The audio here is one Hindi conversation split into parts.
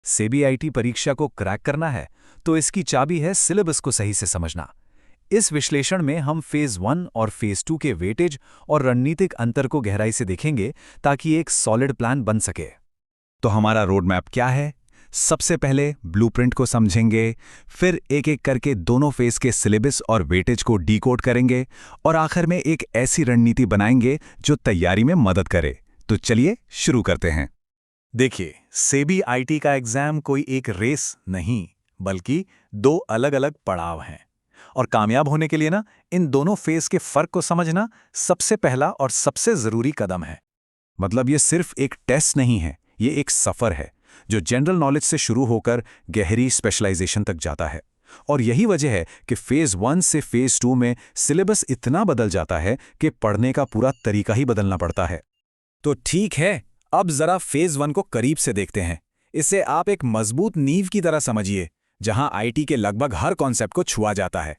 सीबीआईटी परीक्षा को क्रैक करना है तो इसकी चाबी है सिलेबस को सही से समझना। इस विश्लेषण में हम फेज 1 और फेज 2 के वेटेज और रणनीतिक अंतर को गहराई से देखेंगे ताकि एक सॉलिड प्लान बन सके। तो हमारा रोड मैप क्या है? सबसे पहले ब्लूप्रिंट को समझेंगे, फिर एक एक करके दोनों फेज के सिलेबस और वेटेज को डीकोड करेंगे और आखिर में एक ऐसी रणनीति बनाएंगे जो तैयारी में मदद करे। तो चलिए शुरू करते हैं। देखिए, सीबीआईटी का एग्जाम कोई एक रेस नहीं बल्कि दो अलग अलग पड़ाव हैं और कामयाब होने के लिए इन दोनों फेज के फर्क को समझना सबसे पहला और सबसे जरूरी कदम है। मतलब ये सिर्फ एक टेस्ट नहीं है, ये एक सफर है जो जनरल नॉलेज से शुरू होकर गहरी स्पेशलाइजेशन तक जाता है। और यही वजह है कि फेज 1 से फेज 2 में सिलेबस इतना बदल जाता है कि पढ़ने का पूरा तरीका ही बदलना पड़ता है। तो ठीक है, अब जरा फेज 1 को करीब से देखते हैं। इसे आप एक मजबूत नींव की तरह समझिए जहां आईटी के लगभग हर कॉन्सेप्ट को छुआ जाता है।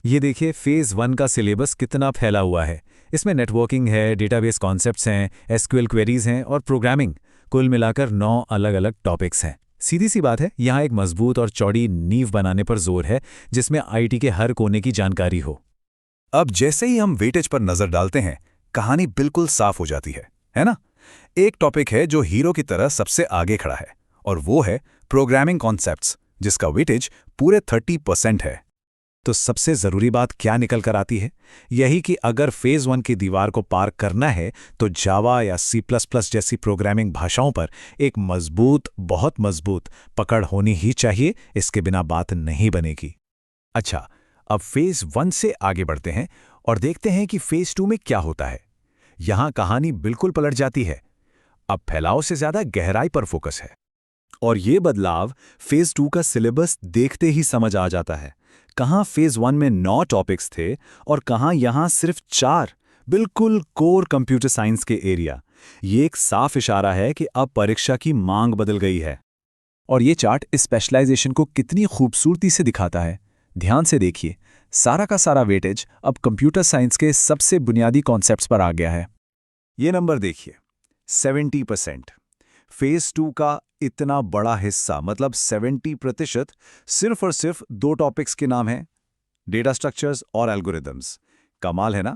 ये देखिए फेज 1 का सिलेबस कितना फैला हुआ है। इसमें नेटवर्किंग है, डेटाबेस कॉन्सेप्ट्स हैं, एसक्यूएल क्वेरीज हैं और प्रोग्रामिंग, कुल मिलाकर 9 अलग अलग टॉपिक्स हैं। सीधी सी बात है, यहाँ एक मजबूत और चौड़ी नींव बनाने पर जोर है जिसमें आईटी के हर कोने की जानकारी हो। अब जैसे ही हम वेटेज पर नजर डालते हैं, कहानी बिल्कुल साफ हो जाती है ना? एक टॉपिक है जो हीरो की तरह सबसे आगे खड़ा है और वो है प्रोग्रामिंग कॉन्सेप्ट्स, जिसका वेटेज पूरे 30% है। तो सबसे जरूरी बात क्या निकल कर आती है? यही कि अगर फेज 1 की दीवार को पार करना है तो जावा या C++ जैसी प्रोग्रामिंग भाषाओं पर एक मजबूत, बहुत मजबूत पकड़ होनी ही चाहिए। इसके बिना बात नहीं बनेगी। अच्छा, अब फेज 1 से आगे बढ़ते हैं और देखते हैं कि फेज 2 में क्या होता है। यहां कहानी बिल्कुल पलट जाती है। अब फैलाव से ज्यादा गहराई पर फोकस है और ये बदलाव फेज 2 का सिलेबस देखते ही समझ आ जाता है। कहां फेज 1 में 9 टॉपिक्स थे और कहां यहां सिर्फ 4, बिल्कुल कोर कंप्यूटर साइंस के एरिया। ये एक साफ इशारा है कि अब परीक्षा की मांग बदल गई है। और ये चार्ट इस स्पेशलाइजेशन को कितनी खूबसूरती से दिखाता है। ध्यान से देखिए, सारा का सारा वेटेज अब कंप्यूटर साइंस के सबसे बुनियादी कॉन्सेप्ट्स पर आ गया है। ये नंबर देखिए, 70%। फेज 2 का इतना बड़ा हिस्सा, मतलब 70% सिर्फ और सिर्फ 2 टॉपिक्स के नाम हैं, डेटा स्ट्रक्चर्स और एल्गोरिदम्स। कमाल है ना?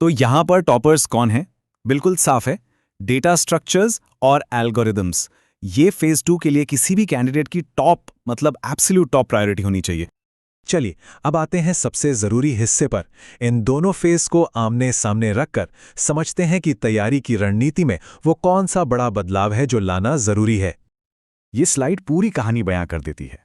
तो यहां पर टॉपर्स कौन हैं? बिल्कुल साफ है, डेटा स्ट्रक्चर्स और एल्गोरिदम्स। ये फेज 2 के लिए किसी भी कैंडिडेट की टॉप, मतलब एब्सोल्यूट टॉप प्रायोरिटी होनी चाहिए। चलिए अब आते हैं सबसे जरूरी हिस्से पर। इन दोनों फेज को आमने सामने रखकर समझते हैं कि तैयारी की रणनीति में वो कौन सा बड़ा बदलाव है जो लाना जरूरी है। ये स्लाइड पूरी कहानी बयां कर देती है।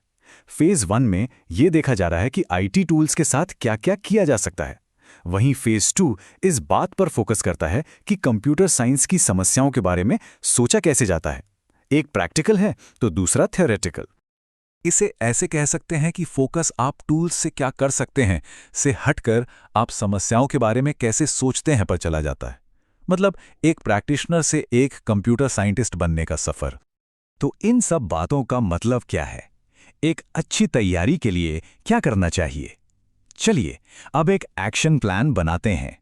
फेज 1 में ये देखा जा रहा है कि आईटी टूल्स के साथ क्या क्या किया जा सकता है। वहीं फेज 2 इस बात पर फोकस करता है कि कंप्यूटर साइंस की समस्याओं के बारे में सोचा कैसे जाता है। एक प्रैक्टिकल है तो दूसरा थ्योरेटिकल। इसे ऐसे कह सकते हैं कि फोकस आप टूल्स से क्या कर सकते हैं से हटकर आप समस्याओं के बारे में कैसे सोचते हैं पर चला जाता है। मतलब एक प्रैक्टिशनर से एक कंप्यूटर साइंटिस्ट बनने का सफर। तो इन सब बातों का मतलब क्या है? एक अच्छी तैयारी के लिए क्या करना चाहिए? चलिए अब एक एक्शन प्लान बनाते हैं।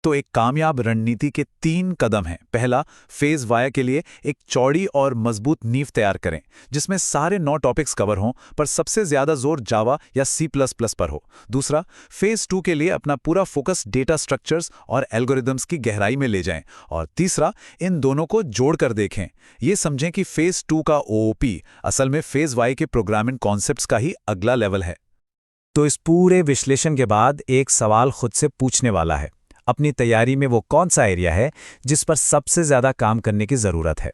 तो एक कामयाब रणनीति के 3 कदम हैं। पहला, फेज 1 के लिए एक चौड़ी और मजबूत नींव तैयार करें जिसमें सारे 9 टॉपिक्स कवर हों, पर सबसे ज्यादा जोर जावा या C++ पर हो। दूसरा, फेज 2 के लिए अपना पूरा फोकस डेटा स्ट्रक्चर्स और एल्गोरिदम्स की गहराई में ले जाएं। और तीसरा, इन दोनों को जोड़कर देखें। ये समझें कि फेज 2 का OOP असल में फेज 1 के प्रोग्रामिंग कॉन्सेप्ट्स का ही अगला लेवल है। तो इस पूरे विश्लेषण के बाद एक सवाल खुद से पूछने वाला है, अपनी तैयारी में वो कौन सा एरिया है जिस पर सबसे ज्यादा काम करने की जरूरत है।